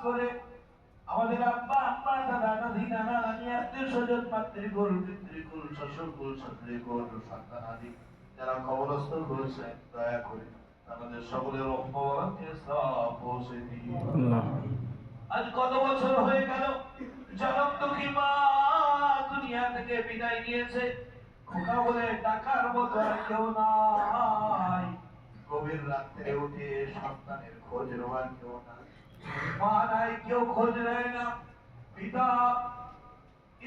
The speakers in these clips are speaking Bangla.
করে আমাদের আব্বা আম্মা দাদা দাদি নানা নানি আত্মীয় স্বজন মাতৃকুল পিতৃকুল শ্বশুরকুল শাশুড়িকুল সন্তান আদি যারা কবরস্থ হয়েছে দয়া করে আমাদের সকলের রহমতে সওয়াব পৌঁছে দিন। আজ কত বছর হয়ে গেল জনম দুঃখী মা দুনিয়া থেকে বিদায় নিয়েছে, খোকা বলে ডাকার মতো আর কেউ নাই। গভীর রাত্রে উঠে সন্তানের খোঁজ নেওয়ার কেউ নাই, মা নাই, কেউ খোঁজ নেয় না। পিতা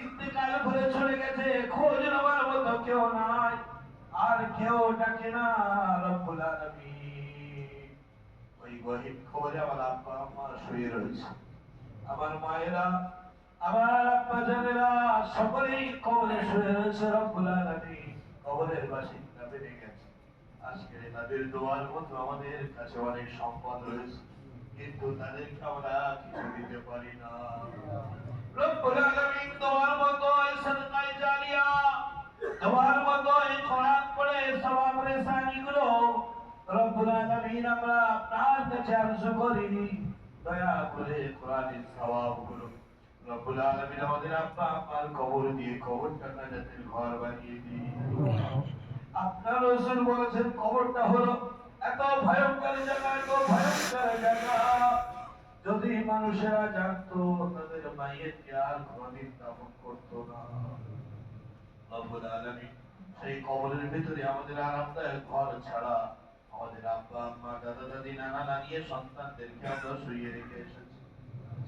ইন্তেকাল করে চলে গেছে, খোঁজ নেওয়ার মতো কেউ নাই, আর কেউ ডাকে না রব্বুল আলামিন। ওই গহীন খবরে আমার আব্বা আম্মা শুয়ে রয়েছে, আমার মায়েরা আমার আব্বা জানেরা সকলেই কবরে শুয়ে রয়েছে। রব্বুল আলামিন কবরের বাসিন্দা বেড়ে গেছে। আজকে তাদের দোয়ার মতো আমাদের কাছে অনেক সম্পদ রয়েছে, কিন্তু তাদেরকে আমরা কিছু দিতে পারি না। রব্বুল আলামিন দোয়ার মতো সাদকায়ে জারিয়া, দোয়ার মতো কোরআন পড়ে সওয়াব রেসানি গুলো রব্বুল আলামিন আমরা আপনার কাছে আরজু করি, দয়া করে কোরআনের সওয়াব গুলো রব্বুল আলামিন আমাদের আব্বা আম্মার কবর দিয়ে কবরটা জান্নাতের ঘর বানিয়ে দিন। আপনার রাসূল বলেছেন কবরটা হলো এত ভয়ঙ্কর জায়গা, এত ভয়ঙ্কর জায়গা, যদি মানুষেরা জানতো তাদের মাইয়াতকে আর কোনদিন দাফন করতো না। রব্বুল আলামিন সেই কবরের ভিতরে আমাদের আরামদায়ক ঘর ছাড়া আমাদের আব্বা আম্মা দাদা দাদি নানা নানি সন্তানদেরকে আমরা শুইয়ে রেখে এসেছি।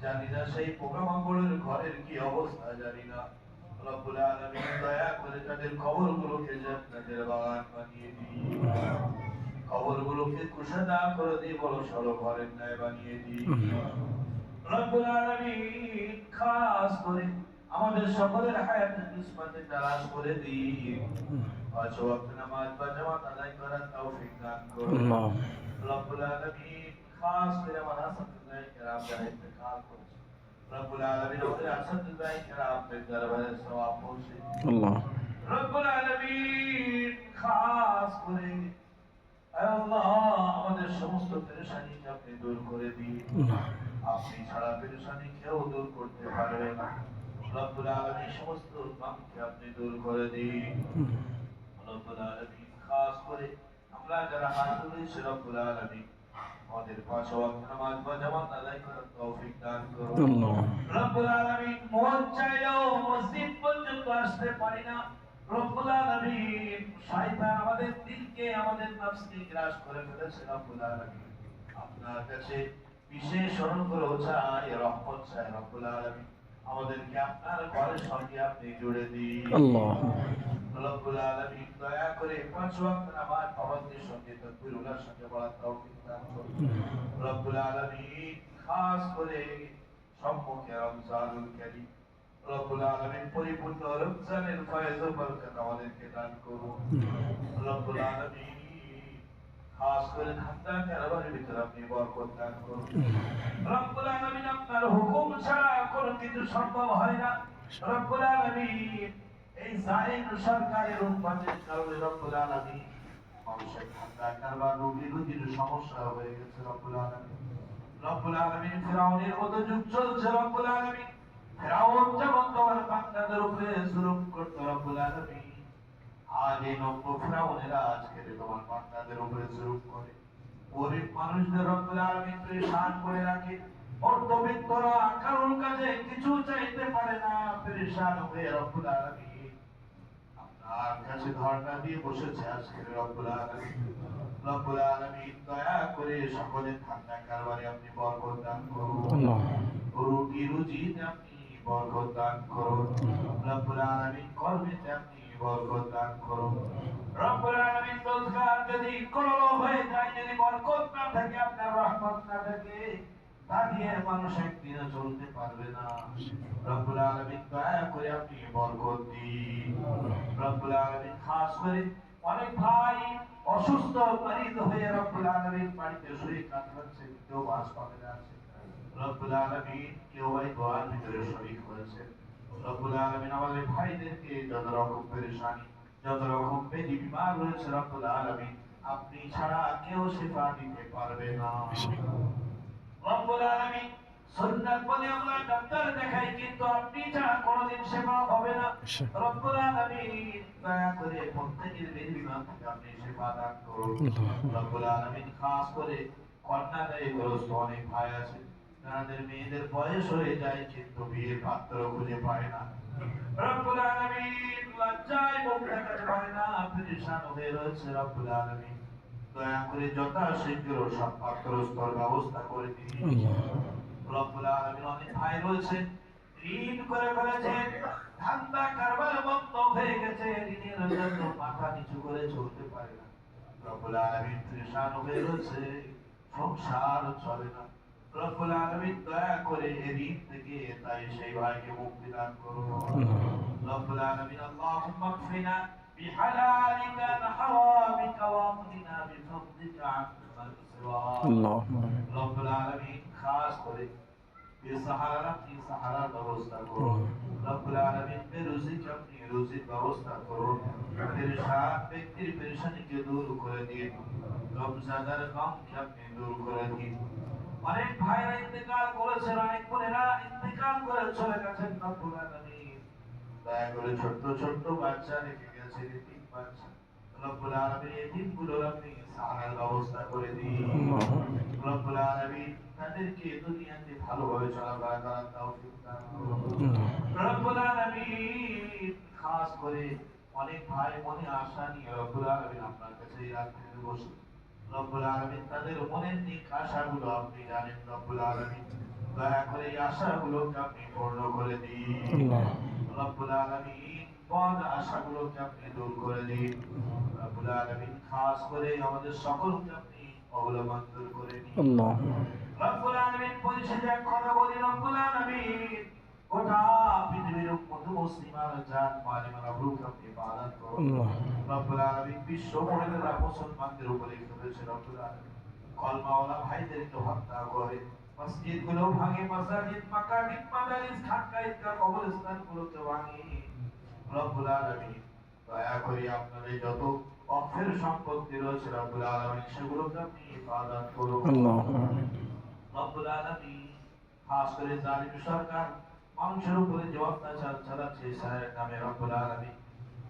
জানি না সেই পোকামাকড়ের ঘরের কি অবস্থা, জানি না। রব্বুল আলামিন দয়া করে তাদের কবরগুলোকে জান্নাতের বাগান বানিয়ে দিন, কবরগুলোকে কুশাদা করে দিয়ে বড় সড়ো ঘরের ন্যায় বানিয়ে দিন। রব্বুল আলামিন খাস করে আমাদের সকলের হায়াতের কিসমতে তালাশ করে দিন। পাঁচ ওয়াক্ত নামাজ বা জামাত আদায় করার তৌফিক দান করুন। রব্বুল আলামিন খাস করে আমার আসাদুল্লাহ কিরাম যারা ইন্তেকাল করেছে, রব্বুল আলামিন আমাদের আসাদুল্লাহ কিরামের দরবারে সওয়াব পৌঁছে দিন। রব্বুল আলামিন খাস করে আল্লাহ আমাদের সমস্ত পেরেশানিকে আপনি দূর করে দিন। আপনি ছাড়া পেরেশানি কেউ দূর করতে পারবে না। রব্বুল আলামিন সমস্ত গমকে আপনি দূর করে দিন। রব্বুল আলামিন খাস করে আমরা যারা হাজির হয়েছি, রব্বুল আলামিন আমাদের পাঁচ ওয়াক্ত নামাজ বা জামাত আদায় করার তৌফিক দান করুন। রব্বুল আলামিন মন চাইলেও মসজিদ পর্যন্ত আসতে পারি না। রব্বুল আলামিন শয়তান আমাদের দিলকে আমাদের নফসকে গ্রাস করে ফেলেছে। রব্বুল আলামিন আপনার কাছে বিশেষ অনুগ্রহ চাই, রহমত চাই। রব্বুল আলামিন আমাদেরকে আপনার ঘরের সঙ্গে আপনি জুড়ে দিন। আল্লাহ রব্বুল আলামিন দয়া করে পাঁচ ওয়াক্ত নামাজ পাবন্দের সঙ্গে তাকবীরুল্লাহর সঙ্গে পড়ার তৌফিক দান করুন। রব্বুল আলামিন খাস করে সম্মুখে রমজানুল কারীম, রব্বুল আলামিন পরিপূর্ণ রমজানের ফয়েজ ও বরকত আমাদেরকে দান করুন। রব্বুল আলামিন খাস করে ঠান্ডা কারাবারের ভিতরে আপনি বরকত দান করুন। রব্বুল আলামিন আপনার হুকুম ছাড়া কোনো কিছু সম্ভব হয় না। রব্বুল আলামিন এই জালিম সরকারের উৎপাতের কারণে রব্বুল আলামিন মানুষের ঠান্ডা কারবার রোগীর সমস্যা হয়ে গেছে। রব্বুল আলামিন ফিরাউনের মতো যুগ চলছে। রব্বুল আলামিন ফিরাউন যেমন তোমার বান্দাদের উপরে জুলুম করতো, রব্বুল আলামিন আজ এই নব্য ফিরাউনেরা আজকে তোমার বান্দাদের উপরে জুলুম করে, গরিব মানুষদের রব্বুল আলামিন পেরেশান করে রাখে। অর্ধবিত্তরা কারোর কাছে কিছু চাইতে পারে না, পেরেশান হয়ে রব্বুল আলামিন আপনার কাছে ধর্ণা দিয়ে বসেছে আজকে। রব্বুল আলামিন রব্বুল আলামিন দয়া করে সকলের ঠান্ডা কারবারে আপনি বরকত দান করুন। রুটি রুজিতে আপনি বরকত দান করুন। রব্বুল আলামিন কর্মেতে আপনি বরকত দান করুন। রব্বুল আলামিন রোজগার যদি কলম হয়ে যায়, যদি বরকত না থাকে, আপনার রহমত না থাকে, তা দিয়ে মানুষ একদিনও চলতে পারবে না। রব্বুল আলামিন দয়া করে আপনি বরকত দিন। রব্বুল আলামিন খাস করে অনেক ভাই অসুস্থ মারিদ হয়ে রব্বুল আলামিন বাড়িতে শুয়ে কাতরাচ্ছে, কেউ হাসপাতালে আছে। রব্বুল আলামিন কেউ ভাই দোয়ার ভিতরে শরীক হয়েছে। রব্বুল আলামিন আমাদের ভাইদেরকে যত রকম পেরেশানি, যত রকম ব্যাধি বিমার রয়েছে, রব্বুল আলামিন আপনি ছাড়া কেউ শিফা দিতে পারবে না। রব্বুল আলামিন সুন্নাত বলে আমরা ডাক্তার দেখাই, কিন্তু আপনি ছাড়া কোনোদিন সেবা হবে না। রব্বুল আলামিন দয়া করে প্রত্যেকের বেশিরভাগ থেকে আপনি সেবা দান করুন। রব্বুল আলামিন খাস করে কন্যাদায়ী গ্রস্ত অনেক ভাই আছে, যাদের মেয়েদের বয়স হয়ে যায় কিন্তু বিয়ের পাত্র খুঁজে পায় না। রব্বুল আলামিন লজ্জায় মুখ দেখাতে পারে না, পেরেশান হয়ে রয়েছে। রব্বুল আলামিন দয়া করে যথাশীঘ্র সব পাত্রস্থর ব্যবস্থা করে দিন। রব্বুল আলামিন অনেক ভাই রয়েছে ঋণ করে ফেলেছেন, ধান্দা কারবার বন্ধ হয়ে গেছে, ঋণের জন্য মাথা নিচু করে চলতে পারে না। রব্বুল আলামিন পেরেশান হয়ে রয়েছে, সংসার চলে না। রব্বুল আলামিন দয়া করে এই ঋণ থেকে তাই সেই ভাইকে মুক্তি দান করুন। রব্বুল আলামিন আল্লাহুম্মা কফিনা بحلالك عن حرامك واغننا بفضلك عمن سواك رب العالمين খাস করে বেসাহারা কি সাহারার ব্যবস্থা করুন। রব্বুল আলামিন বেরুজিকে আপনি রুজির ব্যবস্থা করুন। পেরেশান ব্যক্তির পেরেশানিকে দূর করে দিন। রমজানের গমকে আপনি দূর করে দিন। অনেক ভাইরা ইন্তেকাল করেছেন, অনেক বোনেরা ইন্তেকাল করে চলে গেছেন। রব্বুল আলামিন দয়া করে ছোট্ট ছোট্ট বাচ্চা রেখে গেছে, এতিম বাচ্চা। রব্বুল আলামিন এতিমগুলোর আপনি সাহারার ব্যবস্থা করে দিন। রব্বুল আলামিন তাদেরকে দুনিয়াতে ভালোভাবে চলাফেরা করার তৌফিক দান করুন। রব্বুল আলামিন খাস করে অনেক ভাই মনে আশা নিয়ে রব্বুল আলামিন আপনার কাছে এই রাত্রিতে বসে। রব্বুল আলামিন তাদের মনের নেক আশাগুলো আপনি জানেন। রব্বুল আলামিন দয়া করে এই আশাগুলোকে আপনি পূর্ণ করে দিন। রব্বুল আলামিন বদ আশাগুলোকে আপনি দূর করে দিন। রব্বুল আলামিন খাস করে আমাদের সকলকে আপনি অবলম্বন দূর করে দিন। রব্বুল আলামিন পরিশেষে এক কথা বলি, রব্বুল আলামিন গোটা পৃথিবীর উম্মত মুসলিমান জান মালিমানা রূপ আপনি পালন করুন। রব্বুল আলামিন বিশ্ব মহিলারা মুসলমানদের উপরে করেছে। রব্বুল আলামিন কলমাওয়ালা ভাইদেরকে হত্যা করে, মসজিদগুলো ভাঙে, মাসাজিদ মাকামিদ মাদারিস খানকা ঈদগাহ কবরস্থানগুলোকে ভাঙে। রব্বুল আলামিন দয়া করে আপনাদের যত অক্ষের সম্পত্তি রয়েছে রব্বুল আলামিন সেগুলোকে আপনি হেফাজত করুন। রব্বুল আলামিন খাস করে জালিম সরকার মানুষের উপরে যে অত্যাচার চালাচ্ছে ইসরায়েলের নামে, রব্বুল আলামিন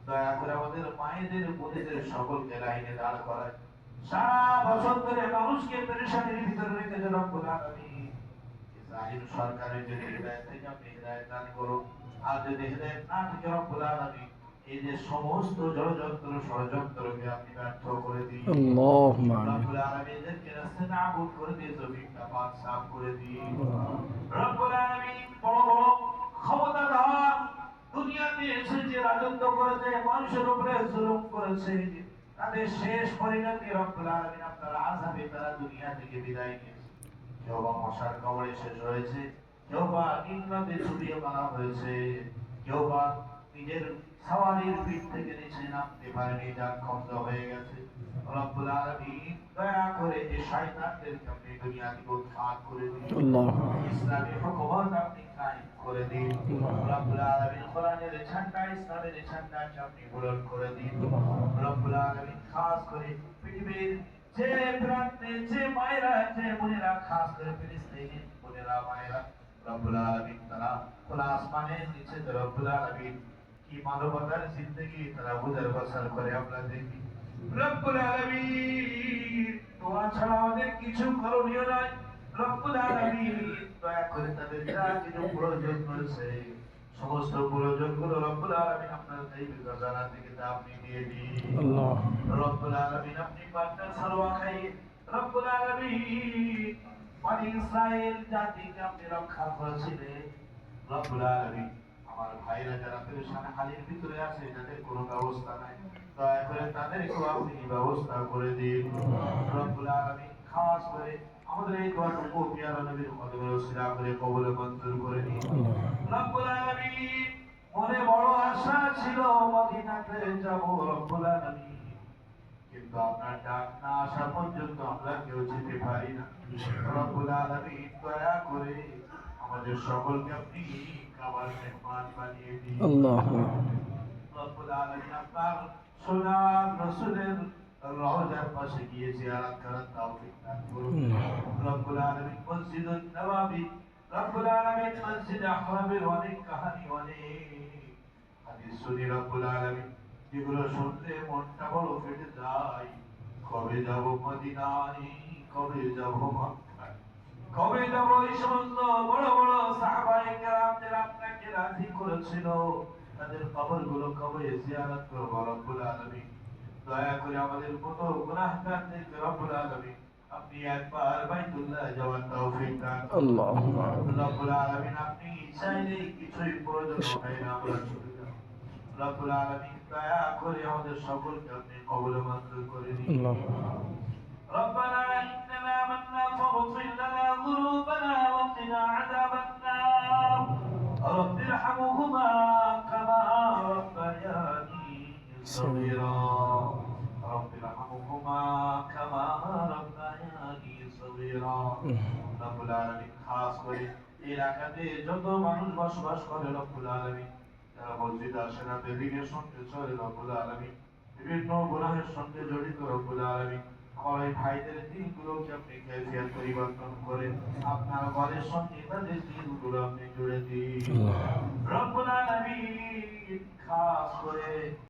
দয়া করে আমাদের মায়েদের বোনেদের সকলকে লাইনে দাঁড় করায়। সারা বছর ধরে মানুষকে পেরেশানির ভিতরে রেখেছে। রব্বুল আলামিন জালিম সরকারের যদি হৃদয় থেকে আপনি হৃদয় দান করুন, আর যদি হৃদয় না থেকে রব্বুল আলামিন এই যে সমস্ত ষড়যন্ত্র ষড়যন্ত্রকে আপনি ব্যর্থ করে দিন। আল্লাহুম্মা আমিন। রব্বুল আলামিন এদেরকে রাস্তা নাবুদ করে দিয়ে জমিনটা পাক সাফ করে দিন। রব্বুল আলামিন বড় বড় ক্ষমতাধর দুনিয়াতে এসে যে রাজত্ব করেছে, মানুষের উপরে জুলুম করেছে, তাদের শেষ পরিণতি রব্বুল আলামিন আপনার আযাবে তারা দুনিয়া থেকে বিদায় নিয়েছে। কেউ বা মশার কবরে শেষ হয়েছে, কেউ বা নিম্নতে ছুটিয়ে মারা হয়েছে, কেউ বা নিজের সওয়ারির পিঠ থেকে নিচে নামতে পারেনি, যার কব্জ হয়ে গেছে। রব্বুল আলামিন দয়া করে এই শয়তানদেরকে আপনি দুনিয়া থেকে উৎখাত করে দিন। ইসলামী হুকুমত আপনি কায়েম করে দিন। রব্বুল আলামিন কোরআনের ঝান্ডা, ইসলামের ঝান্ডাকে আপনি বুলন্দ করে দিন। রব্বুল আলামিন খাস করে পৃথিবীর যে প্রান্তে যে মায়েরা যে বোনেরা, খাস করে ফিলিস্তিনের বোনেরা মায়েরা, রব্বুল আলামিন তারা খোলা আসমানের নিচে রব্বুল আলামিন কি মানবতার জিন্দেগি তারা বুঝার বসার করে আমরা দেখি। রব্বুল আলামিন দোয়া ছাড়া আমাদের কিছু করণীয় নাই। রব্বুল আলামিন দয়া করে তাদের যা কিছু প্রয়োজন রয়েছে সমস্ত প্রয়োজনগুলো রব্বুল আলামিন আপনার গায়বী খাজানা থেকে তা আপনি দিয়ে দিন। রব্বুল আলামিন আপনি বান্দা সারওয়া খাই। রব্বুল আলামিন বনি ইসরাইল জাতিকে আপনি রক্ষা করেছিলেন। রব্বুল আলামিন আমার ভাইরা যারা পেরেশান হালের ভিতরে আছে, যাদের কোনো ব্যবস্থা নাই, দয়া করে তাদেরকে আপনি ব্যবস্থা করে দিন। রব্বুল আলামিন খাস করে আমাদের এই দোয়াটুকু পিয়ারা নবীর কদমে ওসিলা করে কবুল মঞ্জুর করে নিন। রব্বুল আলামিন মনে বড় আশা ছিল মদিনাতে যাব রব্বুল আলামিন, কিন্তু আপনার ডাক না আসা পর্যন্ত আমরা কেউ যেতে পারি না। রব্বুল আলামিন দয়া করে আমাদের সকলকে আপনি কাবার মেহমান বানিয়ে দিন। রব্বুল আলামিন আপনার সোনার রাসূলের রওজার পাশে গিয়ে জিয়ারত করার তৌফিক দান করুন। রব্বুল আলামিন মসজিদুন নববী রব্বুল আলামিন মসজিদে হারামের অনেক কাহিনী অনেক হাদিস শুনি রব্বুল আলামিন যেগুলো শুনলে মনটা বড় ফেটে যায়। কবে যাব মদিনায়, কবে যাব মক্কায়, কবে যাব এই সমস্ত বড় বড় সাহাবায়ে কেরাম যারা আপনাকে রাজি করেছিল তাদের কবরগুলো কবে জিয়ারত করব রব্বুল আলামিন। দয়া করে আমাদের মতো গুনাহগারদেরকে রব্বুল আলামিন আপনি একবার বাইতুল্লাহ যাওয়ার তৌফিক দান করুন। আল্লাহুম্মা রব্বুল আলামিন আপনি চাইলেই কিছুই প্রয়োজন হয় না আমরা চলে যাব। রব্বুল আলামিন দয়া করে আমাদের সকলকে আপনি কবুল মঞ্জুর করে নিন। আল্লাহুম্মা ربنا إننا آمنا فاغفر لنا ذنوبنا وقنا عذاب النار رب ارحمهما كما ربياني صغيرا رب ارحمهما كما ربياني صغيرا رب العالمين খাস করে এই এলাকাতে যত মানুষ বসবাস করে রব্বুল আলামিন যারা মসজিদ আসে না বিল্ডিংয়ের সঙ্গে চলে রব্বুল আলামিন বিভিন্ন গুনাহের সঙ্গে জড়িত রব্বুল আলামিন আমার এই ভাইদের দিনগুলোকে আপনি কাইফিয়াত পরিবর্তন করে আপনার ঘরের সঙ্গে তাদের দিনগুলো আপনি জুড়ে দিন রব্বুল আলামিন খাস করে